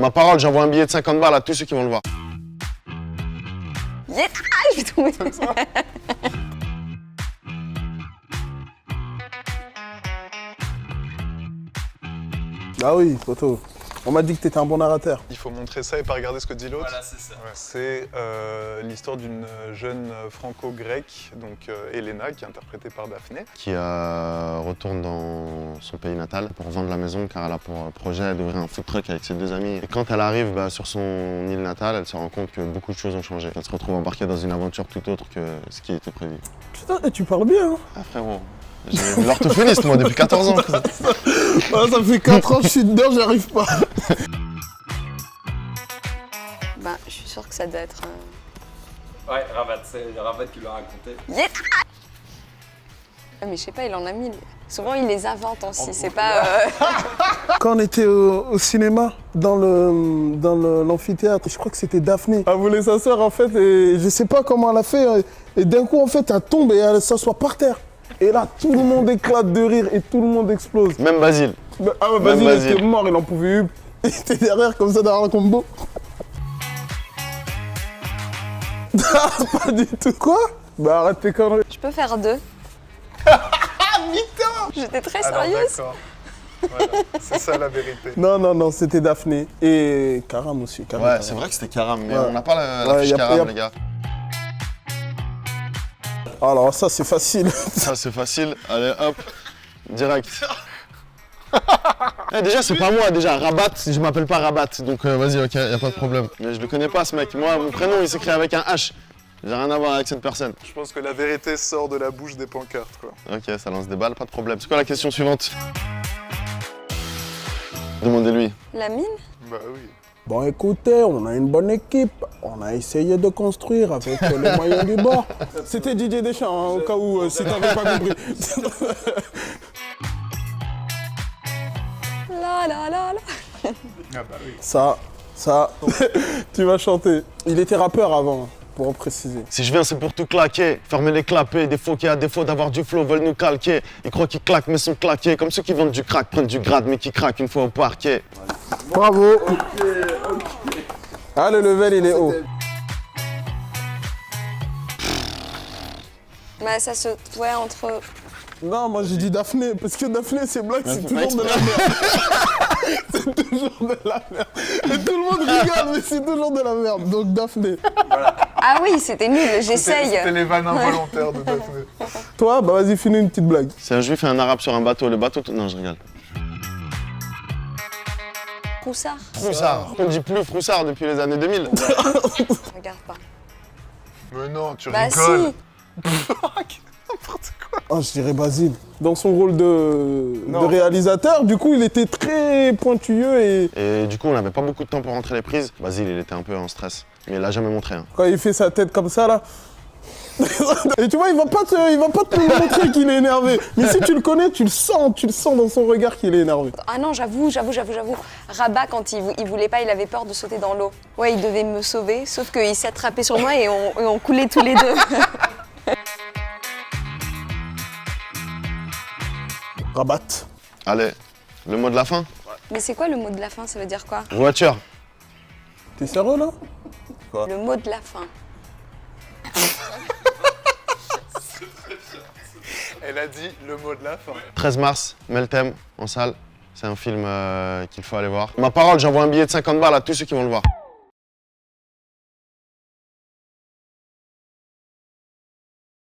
Ma parole, j'envoie un billet de 50 balles à tous ceux qui vont le voir. Yes! Ah, je vais tomber. Ah oui, Poto. On m'a dit que t'étais un bon narrateur. Il faut montrer ça et pas regarder ce que dit l'autre. Voilà, c'est ça. Ouais. C'est l'histoire d'une jeune franco-grecque, donc Elena, qui est interprétée par Daphné. Qui retourne dans son pays natal pour vendre la maison car elle a pour projet d'ouvrir un food truck avec ses 2 amis. Et quand elle arrive sur son île natale, elle se rend compte que beaucoup de choses ont changé. Elle se retrouve embarquée dans une aventure tout autre que ce qui était prévu. Putain, et tu parles bien, hein. Ah frérot, j'ai l'orthophoniste moi depuis 14 ans. Ah, ça fait 4 ans que je suis dedans, j'y arrive pas. Bah, je suis sûre que ça doit être... Ouais, Rabat, c'est Rabat qui l'a raconté. Yes! Ah, mais je sais pas, il en a mis. Souvent, il les invente aussi, c'est pas... Quand on était au cinéma, dans l'amphithéâtre, je crois que c'était Daphné. Elle voulait s'asseoir en fait, et je sais pas comment elle a fait. Et d'un coup, en fait, elle tombe et elle s'assoit par terre. Et là, tout le monde éclate de rire et tout le monde explose. Même Basile. Ah ouais, Même Basile Basile. était mort, il en pouvait plus. Il était derrière comme ça, derrière le combo. Pas du tout. Quoi? Bah arrête tes conneries. Je peux faire 2. J'étais très Alors sérieuse. d'accord. Voilà, c'est ça la vérité. Non, c'était Daphné. Et Karam aussi. Karam, Ouais, Karam. c'est vrai que c'était Karam, mais Ouais. on n'a pas la Ouais, fiche y a- Karam, y a- les gars. Alors ça, c'est facile. Ça, c'est facile. Allez, hop, direct. Déjà, c'est pas moi, déjà. Rabat, je m'appelle pas Rabat, donc vas-y, ok, y a pas de problème. Mais je le connais pas, ce mec. Moi, mon prénom, il s'écrit avec un H. J'ai rien à voir avec cette personne. Je pense que la vérité sort de la bouche des pancartes, quoi. Ok, ça lance des balles, pas de problème. C'est quoi la question suivante? Demandez-lui. La mine? Bah oui. Bon, écoutez, on a une bonne équipe. On a essayé de construire avec les moyens du bord. C'était Didier Deschamps, hein, au cas où, si t'avais pas compris. La la la la. Ah bah oui. Ça, tu vas chanter. Il était rappeur avant, pour en préciser. Si je viens, c'est pour tout claquer. Fermer les clapets. Des faux qui, à défaut d'avoir du flow, veulent nous calquer. Ils croient qu'ils claquent, mais sont claqués. Comme ceux qui vendent du crack, prennent du grade, mais qui craquent une fois au parquet. Bravo. Ah, le level, il est haut. Bah, ça se... Ouais, entre... Non, moi j'ai dit Daphné, parce que Daphné, c'est blague, c'est toujours de la merde. C'est toujours de la merde. Et tout le monde rigole, mais c'est toujours de la merde. Donc Daphné. Ah oui, c'était nul, j'essaye. C'était les vannes involontaires de Daphné. Toi, bah vas-y, finis une petite blague. C'est un juif et un arabe sur un bateau. Le bateau... Non, je rigole. Roussard. Froussard. On dit plus Froussard depuis les années 2000. Regarde pas. Mais non, tu Bah rigoles. si. N'importe quoi. Oh, je dirais Basile. Dans son rôle de réalisateur, du coup, il était très pointilleux et Et du coup, on n'avait pas beaucoup de temps pour rentrer les prises. Basile, il était un peu en stress. Mais il l'a jamais montré. Hein. quand il fait sa tête comme ça, là... Et tu vois, il va pas te montrer qu'il est énervé. Mais si tu le connais, tu le sens dans son regard qu'il est énervé. Ah non, j'avoue. Rabat, quand il voulait pas, il avait peur de sauter dans l'eau. Ouais, il devait me sauver, sauf qu'il s'est attrapé sur moi et on coulait tous les deux. Rabat. Allez, le mot de la fin? Mais c'est quoi le mot de la fin? Ça veut dire quoi? Voiture. T'es sérieux, là? Le mot de la fin. Elle a dit le mot de la fin. 13 mars, Meltem, en salle. C'est un film qu'il faut aller voir. Ma parole, j'envoie un billet de 50 balles à tous ceux qui vont le voir.